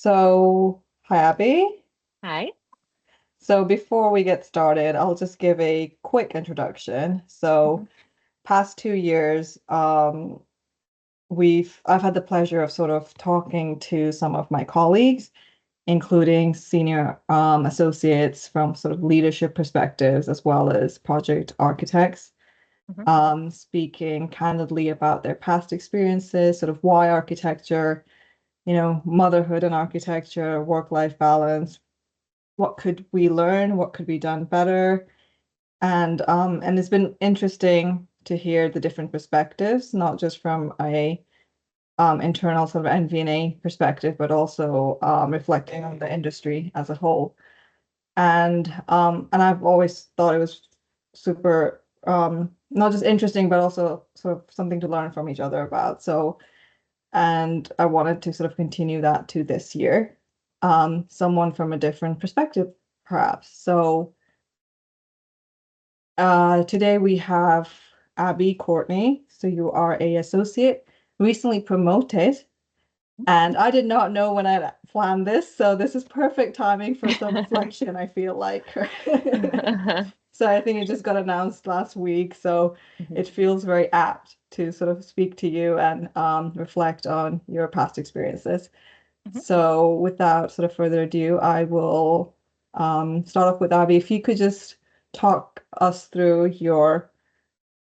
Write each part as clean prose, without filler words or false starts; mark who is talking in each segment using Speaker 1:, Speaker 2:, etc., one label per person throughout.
Speaker 1: So, hi Abby.
Speaker 2: Hi.
Speaker 1: So, before we get started, I'll just give a quick introduction.
Speaker 2: Mhm.
Speaker 1: Past 2 years, I've had the pleasure of sort of talking to some of my colleagues, including senior associates from sort of leadership perspectives as well as project architects,
Speaker 2: Mhm.
Speaker 1: speaking candidly about their past experiences, sort of why architecture, motherhood and architecture, work-life balance, what could we learn, what could be done better, and it's been interesting to hear the different perspectives, not just from a internal sort of NVNA perspective, but also reflecting on the industry as a whole. And I've always thought it was super not just interesting, but also sort of something to learn from each other about. And I wanted to sort of continue that to this year. Someone from a different perspective, perhaps. Today we have Abby Courtney. So you are a associate, recently promoted, and I did not know when I planned this, so this is perfect timing for some reflection, I feel like. So I think it just got announced last week, so
Speaker 2: Mhm.
Speaker 1: it feels very apt to sort of speak to you and reflect on your past experiences.
Speaker 2: Mhm.
Speaker 1: So without sort of further ado, I will start off with Abby. If you could just talk us through your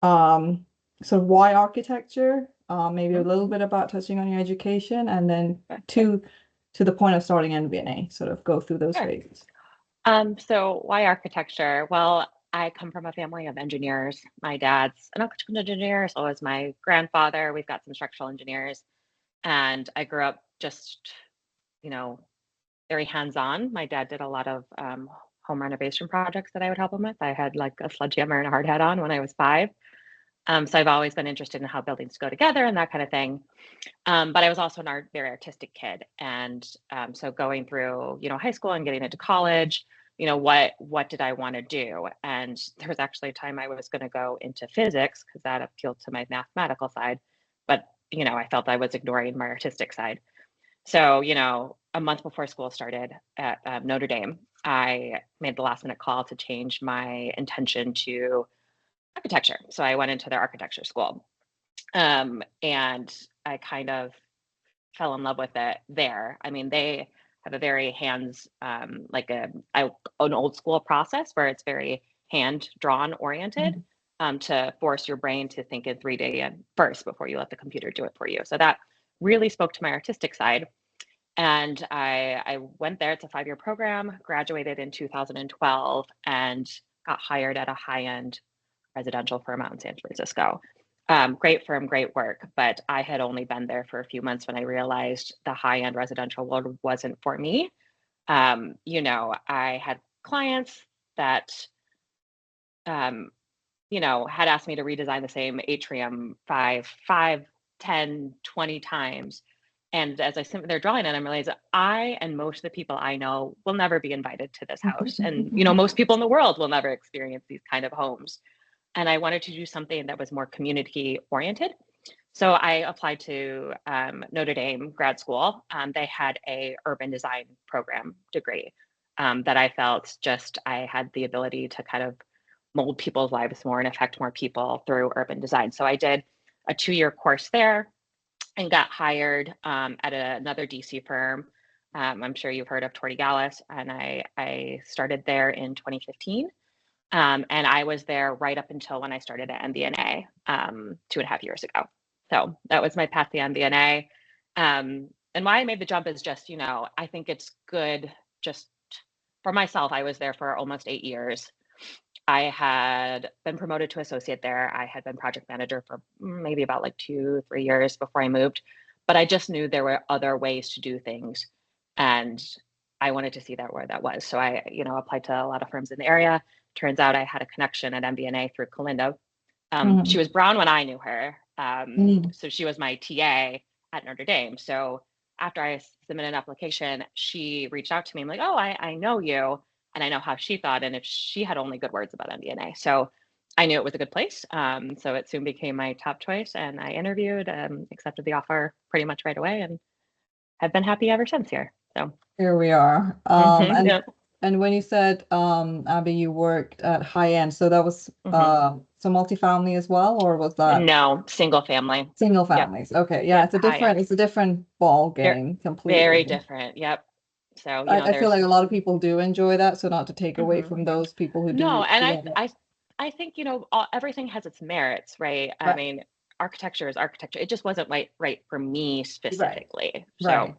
Speaker 1: um, sort of why architecture, maybe a
Speaker 2: Mhm.
Speaker 1: little bit about touching on your education, and then
Speaker 2: Sure.
Speaker 1: to the point of starting MBA, sort of go through those
Speaker 2: Sure.
Speaker 1: phases.
Speaker 2: So why architecture? Well, I come from a family of engineers. My dad's an electrical engineer, so is my grandfather. We've got some structural engineers, and I grew up just, you know, very hands-on. My dad did a lot of home renovation projects that I would help him with. I had like a sledgehammer and a hard hat on when I was 5. So I've always been interested in how buildings go together and that kind of thing. But I was also an very artistic kid, and so going through, high school and getting into college, what did I want to do? And there was actually a time I was going to go into physics because that appealed to my mathematical side, but I felt I was ignoring my artistic side. So a month before school started at Notre Dame, I made the last minute call to change my intention to architecture. So I went into their architecture school, and I kind of fell in love with it there. I mean, they have a very like an old school process where it's very hand drawn oriented,
Speaker 1: Mhm.
Speaker 2: to force your brain to think in 3D and first before you let the computer do it for you. So that really spoke to my artistic side. And I went there. It's a 5-year program, graduated in 2012, and got hired at a high end residential firm out in San Francisco. Great firm, great work, but I had only been there for a few months when I realized the high end residential world wasn't for me. I had clients that, um, had asked me to redesign the same atrium 10, 20 times. And as I sit there drawing it, I'm realizing I and most of the people I know will never be invited to this house. And, most people in the world will never experience these kind of homes, and I wanted to do something that was more community oriented. So I applied to Notre Dame grad school. They had a urban design program degree, that I felt just I had the ability to kind of mold people's lives more and affect more people through urban design. So I did a 2-year course there and got hired at another DC firm. I'm sure you've heard of Torty Gallis, and I started there in 2015. And I was there right up until when I started at MB+A 2.5 years ago. So that was my path to MB+A. And why I made the jump is just, I think it's good just for myself. I was there for almost 8 years. I had been promoted to associate there. I had been project manager for maybe about like 2, 3 years before I moved, but I just knew there were other ways to do things. And I wanted to see that where that was. So I, applied to a lot of firms in the area. Turns out I had a connection at MB+A through Kalinda. She
Speaker 1: Mhm.
Speaker 2: was brown when I knew her.
Speaker 1: Mhm.
Speaker 2: So she was my TA at Notre Dame. So after I submitted an application, she reached out to me. I'm like, oh, I know you, and I know how she thought, and if she had only good words about MB+A. So I knew it was a good place. So it soon became my top choice, and I interviewed, accepted the offer pretty much right away, and have been happy ever since here. So,
Speaker 1: Here we are.
Speaker 2: yeah.
Speaker 1: And when you said, Abby, you worked at high end, so that was
Speaker 2: Hmm.
Speaker 1: so multifamily as well, or was that
Speaker 2: No, single family.
Speaker 1: single
Speaker 2: Yep.
Speaker 1: families? Okay, yeah,
Speaker 2: Yep. High end.
Speaker 1: it's a different ball
Speaker 2: They're
Speaker 1: game
Speaker 2: very
Speaker 1: completely.
Speaker 2: different. Yep. So,
Speaker 1: I feel
Speaker 2: there's
Speaker 1: like a lot of people do enjoy that, so not to take away
Speaker 2: mhm.
Speaker 1: from those people who
Speaker 2: No, and
Speaker 1: do love it.
Speaker 2: I think, everything has its merits, right? I
Speaker 1: Right,
Speaker 2: mean, architecture is architecture. It just wasn't right for me
Speaker 1: right,
Speaker 2: specifically. So,
Speaker 1: right.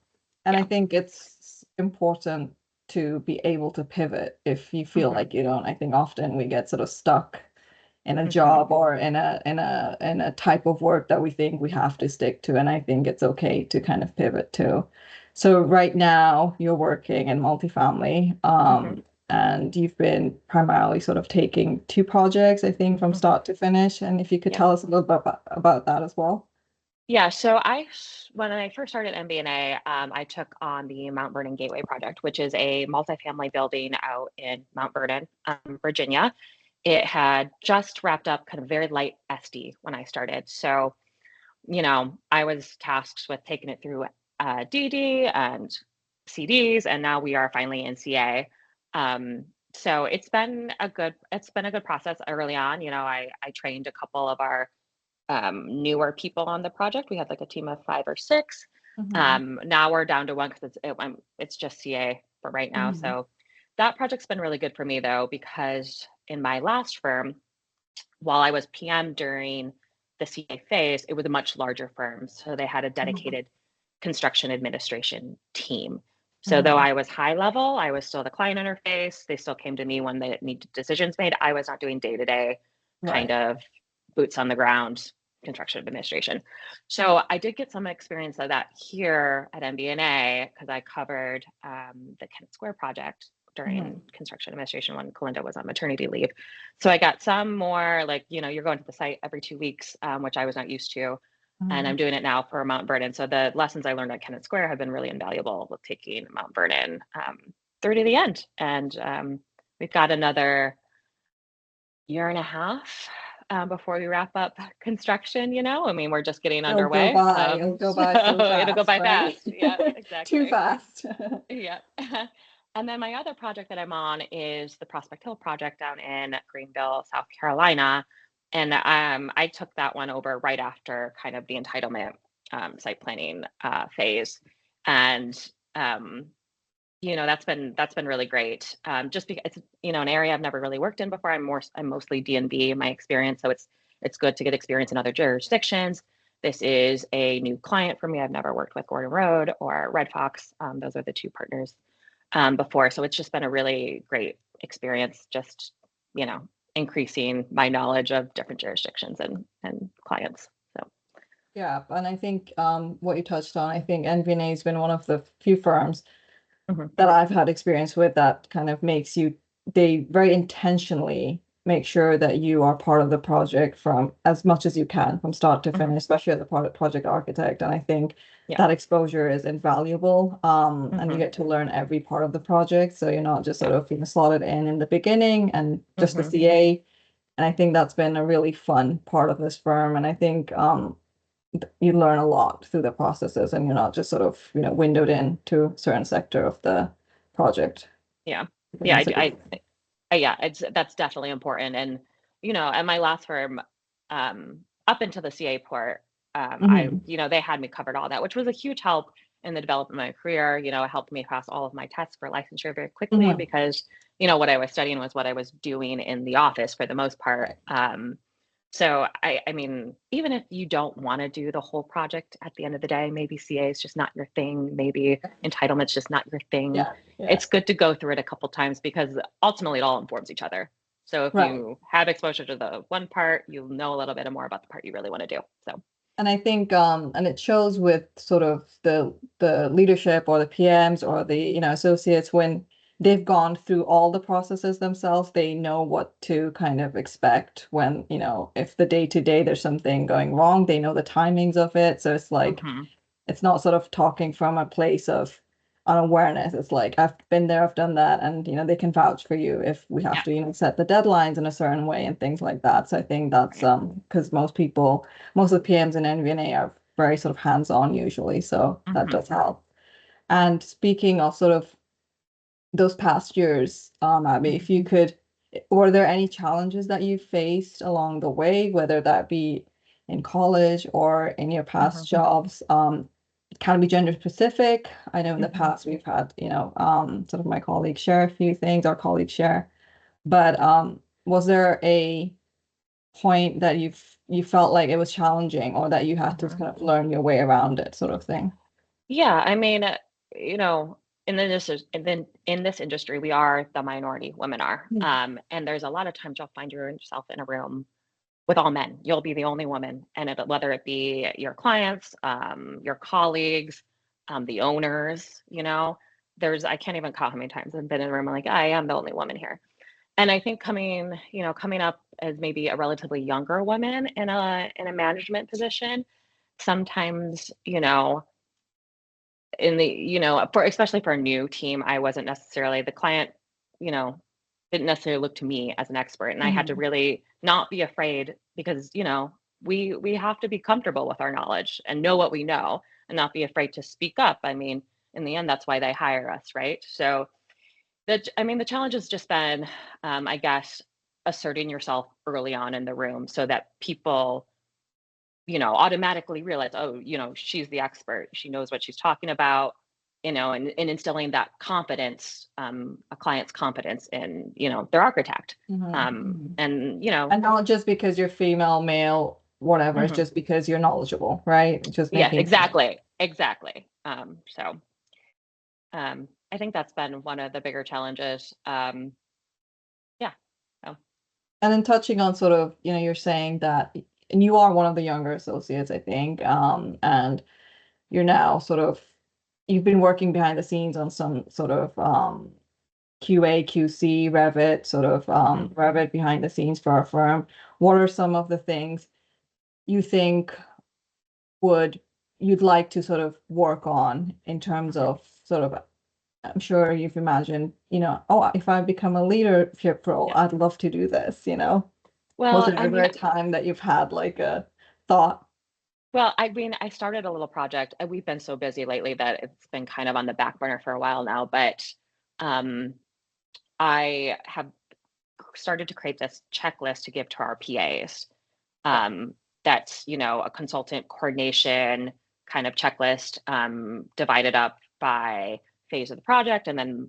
Speaker 1: And I
Speaker 2: yeah.
Speaker 1: think it's important to be able to pivot if you feel
Speaker 2: Hmm.
Speaker 1: like you don't. I think often we get sort of stuck in a
Speaker 2: Hmm.
Speaker 1: job or in a type of work that we think we have to stick to. And I think it's okay to kind of pivot too. So right now you're working in multifamily,
Speaker 2: Hmm.
Speaker 1: and you've been primarily sort of taking two projects, I think, from
Speaker 2: Hmm.
Speaker 1: start to finish. And if you could
Speaker 2: Yep.
Speaker 1: tell us a little bit about that as well.
Speaker 2: Yeah, so when I first started MB&A, I took on the Mount Vernon Gateway project, which is a multifamily building out in Mount Vernon, Virginia. It had just wrapped up kind of very light SD when I started. So, I was tasked with taking it through DD and CDs, and now we are finally in CA. So it's been a good process early on. I trained a couple of our newer people on the project. We had like a team of 5 or 6.
Speaker 1: Hmm.
Speaker 2: Now we're down to one because it's just CA for right now.
Speaker 1: Hmm.
Speaker 2: So that project's been really good for me though, because in my last firm, while I was PM during the CA phase, it was a much larger firm. So they had a
Speaker 1: Hmm.
Speaker 2: dedicated construction administration team. So though
Speaker 1: Hmm.
Speaker 2: I was high level, I was still the client interface. They still came to me when they needed decisions made. I was not doing day to day kind
Speaker 1: Right.
Speaker 2: of boots on the ground construction administration. So I did get some experience of that here at MBNA because I covered the Kennett Square project during
Speaker 1: Hmm.
Speaker 2: construction administration when Kalinda was on maternity leave. So I got some more like, you're going to the site every 2 weeks, which I was not used to. And
Speaker 1: Hmm.
Speaker 2: I'm doing it now for Mount Vernon. So the lessons I learned at Kennett Square have been really invaluable with taking Mount Vernon through to the end. And we've got another year and a half before we wrap up construction. I mean, we're just getting
Speaker 1: It'll go
Speaker 2: underway.
Speaker 1: by. It'll go
Speaker 2: So
Speaker 1: by so
Speaker 2: it'll go
Speaker 1: fast,
Speaker 2: by
Speaker 1: right?
Speaker 2: fast. Yeah,
Speaker 1: Too
Speaker 2: exactly.
Speaker 1: fast.
Speaker 2: Yeah. And then my other project that I'm on is the Prospect Hill project down in Greenville, South Carolina. And I took that one over right after kind of the entitlement site planning phase. And um, that's been really great. Just because it's an area I've never really worked in before. I'm mostly D&B in my experience, so it's good to get experience in other jurisdictions. This is a new client for me. I've never worked with Gordon Road or Red Fox. Those are the two partners before, so it's just been a really great experience. Just increasing my knowledge of different jurisdictions and clients. So.
Speaker 1: Yeah, and I think what you touched on, I think NVNA has been one of the few firms
Speaker 2: Mhm.
Speaker 1: that I've had experience with that kind of they very intentionally make sure that you are part of the project from as much as you can from start to
Speaker 2: Mhm.
Speaker 1: finish, especially as a project architect. And I think
Speaker 2: Yeah.
Speaker 1: that exposure is invaluable. And you
Speaker 2: Mhm.
Speaker 1: get to learn every part of the project. So you're not just
Speaker 2: Yeah.
Speaker 1: sort of, slotted in the beginning and just the
Speaker 2: Mhm.
Speaker 1: CA. And I think that's been a really fun part of this firm. And I think you learn a lot through the processes and you're not just sort of, windowed in to a certain sector of the project.
Speaker 2: Yeah.
Speaker 1: I think
Speaker 2: Yeah.
Speaker 1: that's a good.
Speaker 2: Yeah, that's definitely important. And at my last firm, up until the CA port,
Speaker 1: Mhm.
Speaker 2: they had me covered all that, which was a huge help in the development of my career. It helped me pass all of my tests for licensure very quickly
Speaker 1: Mhm.
Speaker 2: because what I was studying was what I was doing in the office for the most part.
Speaker 1: Right.
Speaker 2: So I mean, even if you don't want to do the whole project at the end of the day, maybe CA is just not your thing. Maybe entitlement's just not your thing.
Speaker 1: Yeah, yeah.
Speaker 2: It's good to go through it a couple times because ultimately it all informs each other. So if
Speaker 1: Right.
Speaker 2: you have exposure to the one part, you'll know a little bit more about the part you really want to do. So.
Speaker 1: And I think and it shows with sort of the leadership or the PMs or the, associates when they've gone through all the processes themselves, they know what to kind of expect when, if the day to day there's something going wrong, they know the timings of it. So it's like
Speaker 2: Mhm.
Speaker 1: it's not sort of talking from a place of unawareness. It's like I've been there, I've done that, and they can vouch for you if we have
Speaker 2: Yeah.
Speaker 1: to, set the deadlines in a certain way and things like that. So I think that's
Speaker 2: Right.
Speaker 1: because most of the PMs in NVNA are very sort of hands-on usually, so that
Speaker 2: Mhm.
Speaker 1: does help. And speaking of sort of those past years, Abby, if you could, were there any challenges that you faced along the way, whether that be in college or in your past jobs? It can be gender specific. I know in the past we've had, sort of my colleagues share a few things, our colleagues share, but was there a point that you felt like it was challenging or that you had to kind of learn your way around it, sort of thing?
Speaker 2: Yeah, I mean, you know, in this industry, we are the minority, women are. And there's a lot of times you'll find yourself in a room with all men. You'll be the only woman, and whether it be your clients, your colleagues, the owners, I can't even count how many times I've been in a room like I am the only woman here. And I think coming up as maybe a relatively younger woman in a management position, sometimes, in the for especially for a new team, I wasn't necessarily the client, you know didn't necessarily look to me as an expert, and I had to
Speaker 1: Mhm.
Speaker 2: really not be afraid, because we have to be comfortable with our knowledge and know what we know, and not be afraid to speak up. I mean, in the end, that's why they hire us, right? So the challenge has just been, I guess, asserting yourself early on in the room so that people automatically realize, oh, she's the expert. She knows what she's talking about, and instilling that confidence, a client's confidence in, their architect.
Speaker 1: And not just because you're female, male, whatever, it's
Speaker 2: Mhm.
Speaker 1: just because you're knowledgeable, right? Just
Speaker 2: Yes,
Speaker 1: making sure.
Speaker 2: exactly. Exactly. I think that's been one of the bigger challenges. Yeah. So,
Speaker 1: And then touching on sort of, you're saying that, and you are one of the younger associates, I think, and you're now sort of, you've been working behind the scenes on some sort of QA, QC, Revit, sort of
Speaker 2: mhm.
Speaker 1: Revit behind the scenes for our firm. What are some of the things you think would you'd like to sort of work on in terms of sort of, I'm sure you've imagined, oh, if I become a leadership role,
Speaker 2: Yeah.
Speaker 1: I'd love to do this, Was
Speaker 2: Well,
Speaker 1: there
Speaker 2: I
Speaker 1: ever
Speaker 2: mean,
Speaker 1: a time that you've had like a thought?
Speaker 2: I started a little project. We've been so busy lately that it's been kind of on the back burner for a while now, but um, I have started to create this checklist to give to our PAs. Um, that's, a consultant coordination kind of checklist, divided up by phase of the project, and then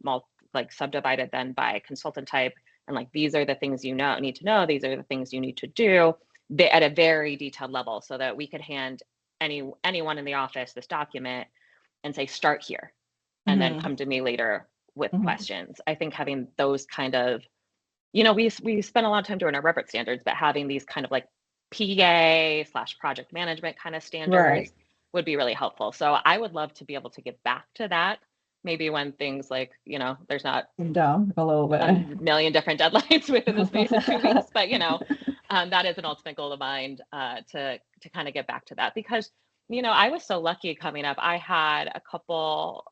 Speaker 2: like subdivided then by consultant type. And like, these are the things need to know. These are the things you need to do at a very detailed level, so that we could hand anyone in the office this document and say, start here, and then
Speaker 1: Hmm.
Speaker 2: come to me later with
Speaker 1: Hmm.
Speaker 2: questions. I think having those kind of, we spend a lot of time doing our Revit standards, but having these kind of like PA/project management kind of
Speaker 1: Right.
Speaker 2: standards would be really helpful. So I would love to be able to get back to that, maybe when things like, there's not
Speaker 1: I'm down a little
Speaker 2: a
Speaker 1: bit.
Speaker 2: million different deadlines within the space of 2 weeks, but that is an ultimate goal of mine, to kind of get back to that, because I was so lucky coming up. I had a couple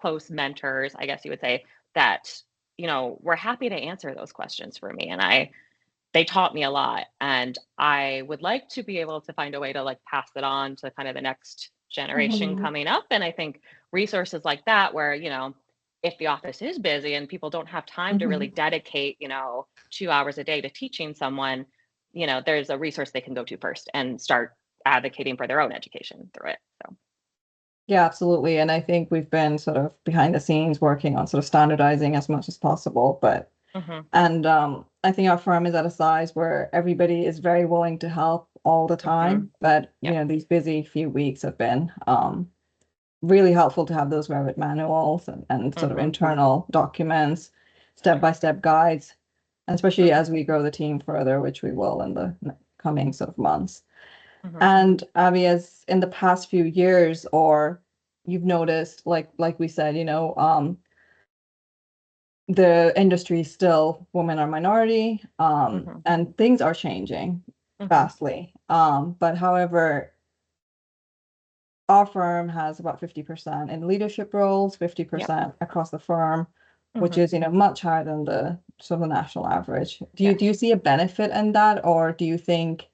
Speaker 2: close mentors, I guess you would say, that were happy to answer those questions for me, and they taught me a lot, and I would like to be able to find a way to like pass it on to kind of the next generation
Speaker 1: Mhm.
Speaker 2: coming up. And I think resources like that, where if the office is busy and people don't have time to really
Speaker 1: Mhm.
Speaker 2: dedicate 2 hours a day to teaching someone, there's a resource they can go to first and start advocating for their own education through it. So.
Speaker 1: Yeah, absolutely. And I think we've been sort of behind the scenes working on sort of standardizing as much as possible.
Speaker 2: Hmm.
Speaker 1: And I think our firm is at a size where everybody is very willing to help all the
Speaker 2: Hmm.
Speaker 1: time. But,
Speaker 2: Yep.
Speaker 1: these busy few weeks have been really helpful to have those Revit manuals and sort of
Speaker 2: Hmm.
Speaker 1: internal documents, step-by-step guides, and especially
Speaker 2: Hmm.
Speaker 1: as we grow the team further, which we will in the coming sort of months.
Speaker 2: Hmm.
Speaker 1: And Abby, as in the past few years, or you've noticed, like we said, the industry is still women are minority,
Speaker 2: Hmm.
Speaker 1: and things are changing
Speaker 2: Hmm.
Speaker 1: vastly. But however, our firm has about 50% in leadership roles,
Speaker 2: Yep.
Speaker 1: 50% across the firm, which
Speaker 2: Hmm.
Speaker 1: is, much higher than the sort of national average. Do you
Speaker 2: Yes.
Speaker 1: see a benefit in that, or do you think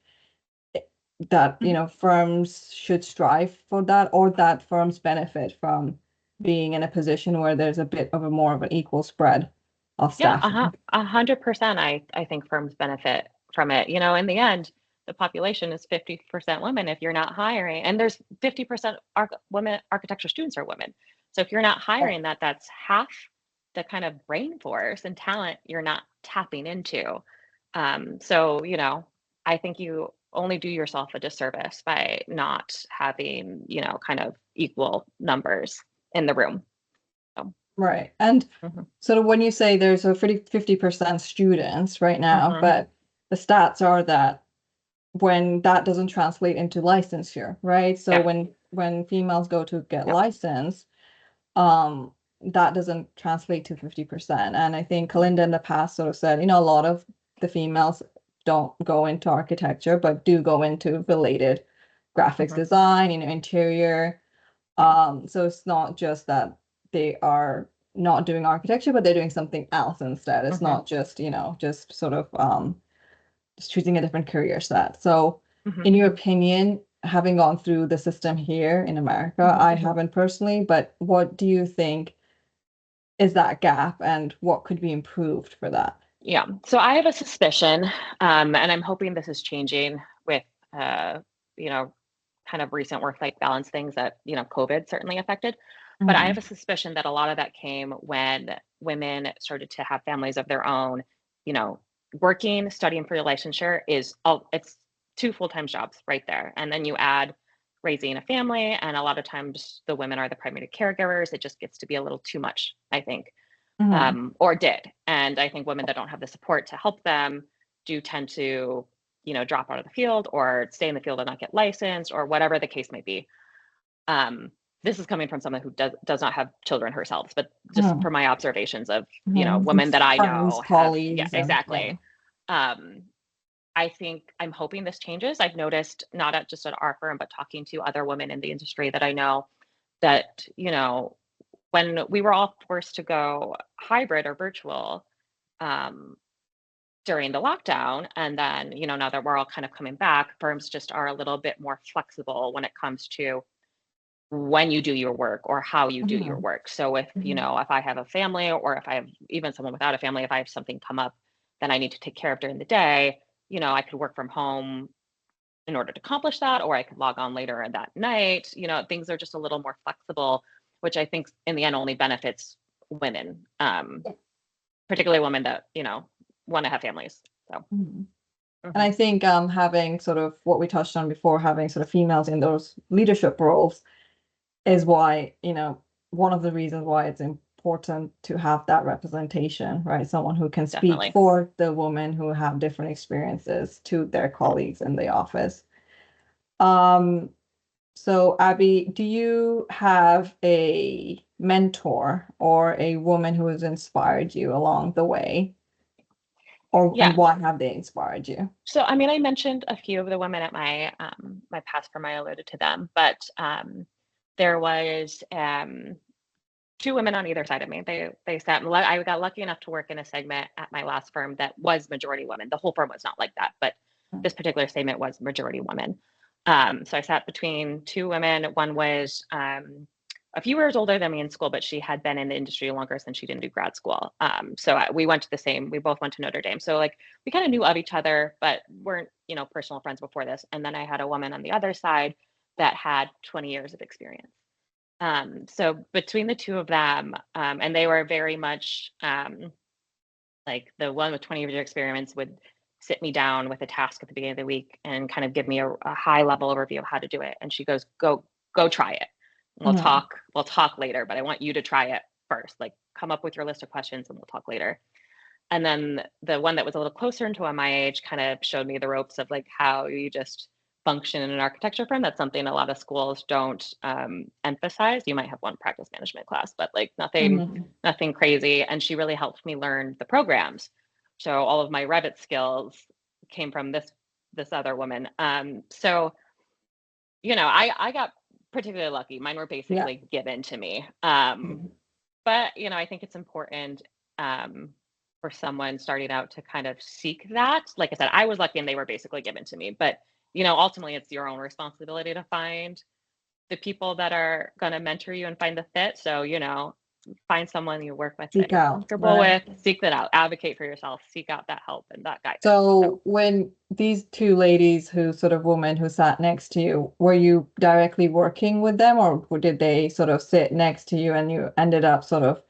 Speaker 1: that,
Speaker 2: Mhm.
Speaker 1: firms should strive for that, or that firms benefit from being in a position where there's a bit of a more of an equal spread of
Speaker 2: Yeah,
Speaker 1: staffing?
Speaker 2: 100%. I think firms benefit from it. You know, in the end, the population is 50% women. If you're not hiring, and there's 50% women architecture students are women. So if you're not hiring that, that's half the kind of brain force and talent you're not tapping into. So, you know, I think you only do yourself a disservice by not having, you know, kind of equal numbers in the room. So,
Speaker 1: Right. And
Speaker 2: mhm,
Speaker 1: sort of when you say there's a 50% students right now,
Speaker 2: mhm,
Speaker 1: but the stats are that when that doesn't translate into licensure, right? So
Speaker 2: yeah,
Speaker 1: when females go to get
Speaker 2: yeah.
Speaker 1: licensed, um, that doesn't translate to 50%. And I think
Speaker 2: Mhm,
Speaker 1: Kalinda in the past sort of said, a lot of the females don't go into architecture, but do go into related graphics
Speaker 2: mhm,
Speaker 1: design, interior.
Speaker 2: yeah.
Speaker 1: So it's not just that they are not doing architecture, but they're doing something else instead. It's
Speaker 2: Mhm,
Speaker 1: not just, just sort of just choosing a different career set. So
Speaker 2: mhm,
Speaker 1: in your opinion, having gone through the system here in America,
Speaker 2: mhm.
Speaker 1: I haven't personally, but what do you think is that gap and what could be improved for that?
Speaker 2: Yeah. So I have a suspicion, and I'm hoping this is changing with, uh, you know, kind of recent work-life balance things that, you know, COVID certainly affected. But I have
Speaker 1: Mhm.
Speaker 2: a suspicion that a lot of that came when women started to have families of their own, you know, working, studying for your licensure is all, it's two full-time jobs right there. And then you add raising a family, and a lot of times the women are the primary caregivers. It just gets to be a little too much, I think,
Speaker 1: Mhm.
Speaker 2: or did. And I think women that don't have the support to help them do tend to, you know, drop out of the field or stay in the field and not get licensed or whatever the case may be. Um, this is coming from someone who does not have children herself, but just
Speaker 1: Mhm.
Speaker 2: from my observations of, you know,
Speaker 1: Mhm.
Speaker 2: women that I
Speaker 1: Friends,
Speaker 2: know have, yeah,
Speaker 1: colleagues, and yeah.
Speaker 2: exactly. Um, I think I'm hoping this changes. I've noticed not at just at our firm, but talking to other women in the industry that I know that, you know, when we were all forced to go hybrid or virtual, um, during the lockdown, and then, you know, now that we're all kind of coming back, firms just are a little bit more flexible when it comes to when you do your work or how you do your
Speaker 1: Mhm.
Speaker 2: work. So if, you
Speaker 1: Mhm.
Speaker 2: know, if I have a family or if I have even someone without a family, if I have something come up that I need to take care of during the day, you know, I could work from home in order to accomplish that, or I could log on later that night. You know, things are just a little more flexible, which I think in the end only benefits women, particularly women that, you know, want to have families. So,
Speaker 1: Mhm. And
Speaker 2: mhm,
Speaker 1: I think having sort of what we touched on before, having sort of females in those leadership roles is why, one of the reasons why it's important to have that representation, right? Someone who can speak
Speaker 2: definitely.
Speaker 1: for the women who have different experiences to their colleagues in the office. Um, so Abby, do you have a mentor or a woman who has inspired you along the way? Or and
Speaker 2: Yeah.
Speaker 1: why have they inspired you?
Speaker 2: So, I mean, I mentioned a few of the women at my my past firm. I alluded to them, but there was two women on either side of me. They sat. I got lucky enough to work in a segment at my last firm that was majority women. The whole firm was not like that, but this particular segment was majority women. So I sat between two women. One was a few years older than me in school, but she had been in the industry longer since she didn't do grad school. We went to the same. We both went to Notre Dame. So like we kind of knew of each other, but weren't, you know, personal friends before this. And then I had a woman on the other side that had 20 years of experience. So between the two of them, and they were very much like the one with 20 years of experience would sit me down with a task at the beginning of the week and kind of give me a high level overview of how to do it. And she goes, go try it.
Speaker 1: Mhm.
Speaker 2: We'll talk later, but I want you to try it first. Like come up with your list of questions and we'll talk later. And then the one that was a little closer into my age kind of showed me the ropes of like how you just function in an architecture firm. That's something a lot of schools don't emphasize. You might have one practice management class, but like
Speaker 1: Mhm.
Speaker 2: nothing crazy. And she really helped me learn the programs. So all of my Revit skills came from this other woman. So you know, I got particularly lucky. Mine were
Speaker 1: Yeah.
Speaker 2: basically given to me.
Speaker 1: Mhm.
Speaker 2: But, you know, I think it's important for someone starting out to kind of seek that. Like I said, I was lucky and they were basically given to me. But, ultimately it's your own responsibility to find the people that are going to mentor you and find the fit. So, find someone you work with that
Speaker 1: Seek
Speaker 2: you're
Speaker 1: out,
Speaker 2: comfortable
Speaker 1: right?
Speaker 2: with, seek that out, advocate for yourself, seek out that help and that guidance. So
Speaker 1: So when these two ladies who sort of women who sat next to you, were you directly working with them, or did they sort of sit next to you and you ended up sort of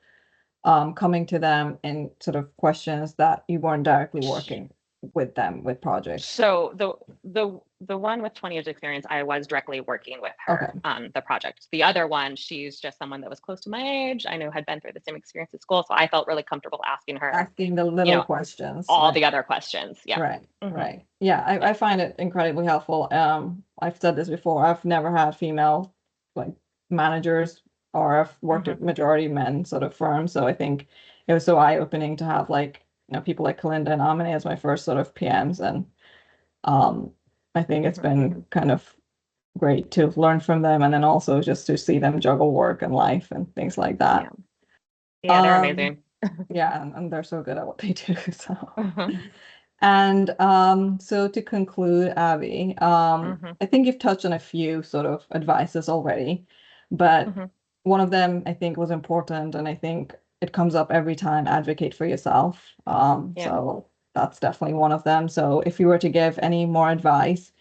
Speaker 1: coming to them in sort of questions that you weren't directly working with them with projects?
Speaker 2: So the one with 20 years experience, I was directly working with
Speaker 1: Okay.
Speaker 2: her on the project. The other one, she's just someone that was close to my age. I knew had been through the same experience at school, so I felt really comfortable asking her,
Speaker 1: Asking the little questions,
Speaker 2: all
Speaker 1: right?
Speaker 2: the other questions. Yeah.
Speaker 1: Right,
Speaker 2: Hmm.
Speaker 1: right. Yeah,
Speaker 2: Yeah.
Speaker 1: I find it incredibly helpful. I've said this before. I've never had female like managers, or I've worked
Speaker 2: Hmm.
Speaker 1: at majority men sort of firms. So I think it was so eye-opening to have like, people like Kalinda and Amine as my first sort of PMs. And um I think it's
Speaker 2: Hmm.
Speaker 1: been kind of great to learn from them, and then also just to see them juggle work and life and things like that.
Speaker 2: Yeah. Yeah, they're
Speaker 1: Um
Speaker 2: amazing.
Speaker 1: yeah, and they're so good at what they do. So
Speaker 2: Hmm.
Speaker 1: and so to conclude, Abby,
Speaker 2: Hmm.
Speaker 1: I think you've touched on a few sort of advices already, but
Speaker 2: Hmm.
Speaker 1: one of them I think was important, and I think it comes up every time: advocate for yourself.
Speaker 2: Yeah.
Speaker 1: So that's definitely one of them. So if you were to give any more advice,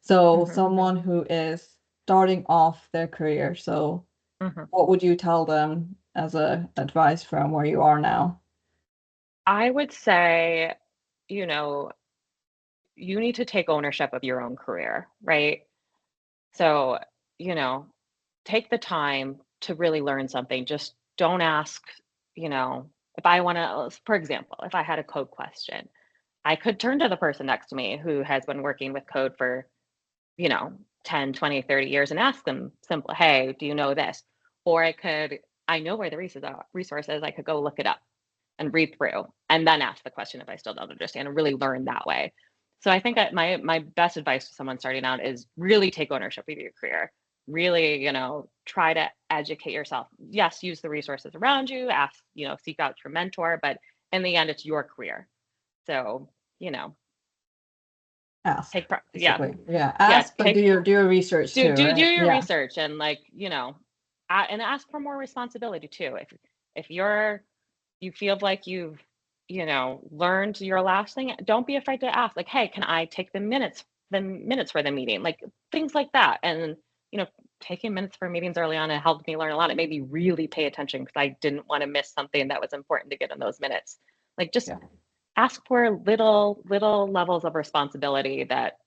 Speaker 1: so
Speaker 2: Hmm.
Speaker 1: someone who is starting off their career, so
Speaker 2: Hmm.
Speaker 1: what would you tell them as a advice from where you are now?
Speaker 2: I would say, you know, you need to take ownership of your own career, right? So, you know, take the time to really learn something. Just don't ask, if I want to, for example, if I had a code question, I could turn to the person next to me who has been working with code for, you know, 10, 20, 30 years and ask them simple, hey, do you know this? Or I know where the resources, I could go look it up and read through and then ask the question if I still don't understand and really learn that way. So I think that my best advice to someone starting out is really take ownership of your career. Really, try to educate yourself. Yes, use the resources around you, ask, seek out your mentor, but in the end, it's your career. So, you know,
Speaker 1: Ask,
Speaker 2: yeah,
Speaker 1: basically. Yeah,
Speaker 2: yeah,
Speaker 1: ask, but do your research
Speaker 2: do
Speaker 1: too,
Speaker 2: do do
Speaker 1: right?
Speaker 2: your
Speaker 1: Yeah.
Speaker 2: research and and ask for more responsibility too. If you feel like you've learned your last thing, don't be afraid to ask, like, hey, can I take the minutes for the meeting, like things like that. And you know taking minutes for meetings early on, it helped me learn a lot. It made me really pay attention because I didn't want to miss something that was important to get in those minutes. Like, just
Speaker 1: Yeah.
Speaker 2: ask for little levels of responsibility that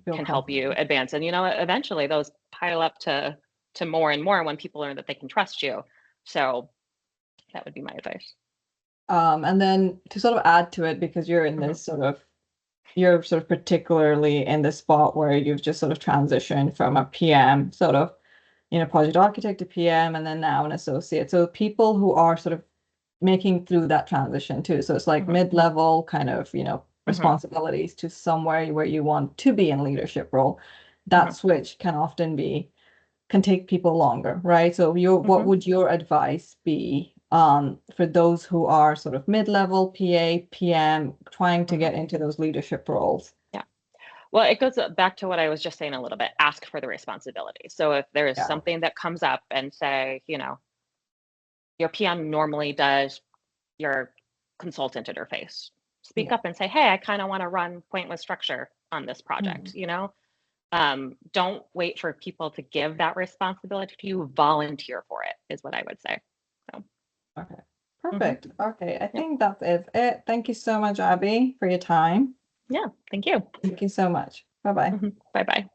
Speaker 1: Feel
Speaker 2: can help you
Speaker 1: comfortable.
Speaker 2: advance. And eventually those pile up to more and more when people learn that they can trust you. So that would be my advice.
Speaker 1: And then to sort of add to it, because
Speaker 2: Hmm.
Speaker 1: you're sort of particularly in the spot where you've just sort of transitioned from a PM, sort of, project architect to PM, and then now an associate. So people who are sort of making through that transition too. So it's like
Speaker 2: Hmm.
Speaker 1: mid-level kind of,
Speaker 2: Hmm.
Speaker 1: responsibilities to somewhere where you want to be in leadership role. That
Speaker 2: Hmm.
Speaker 1: switch can take people longer, right? So what
Speaker 2: Hmm.
Speaker 1: would your advice be for those who are sort of mid-level PA, PM, trying to
Speaker 2: Hmm.
Speaker 1: get into those leadership roles?
Speaker 2: Yeah. Well, it goes back to what I was just saying a little bit. Ask for the responsibility. So if there is
Speaker 1: Yeah,
Speaker 2: something that comes up and say, your PM normally does your consultant interface, speak
Speaker 1: yeah.
Speaker 2: up and say, hey, I kind of want to run pointless structure on this project.
Speaker 1: Mhm.
Speaker 2: Don't wait for people to give that responsibility to you. Volunteer for it is what I would say. So,
Speaker 1: Okay,
Speaker 2: mhm,
Speaker 1: perfect. Okay, I
Speaker 2: yep.
Speaker 1: think that is it. Thank you so much, Abby, for your time.
Speaker 2: Yeah. Thank you.
Speaker 1: Thank you so much. Bye-bye.
Speaker 2: Bye bye.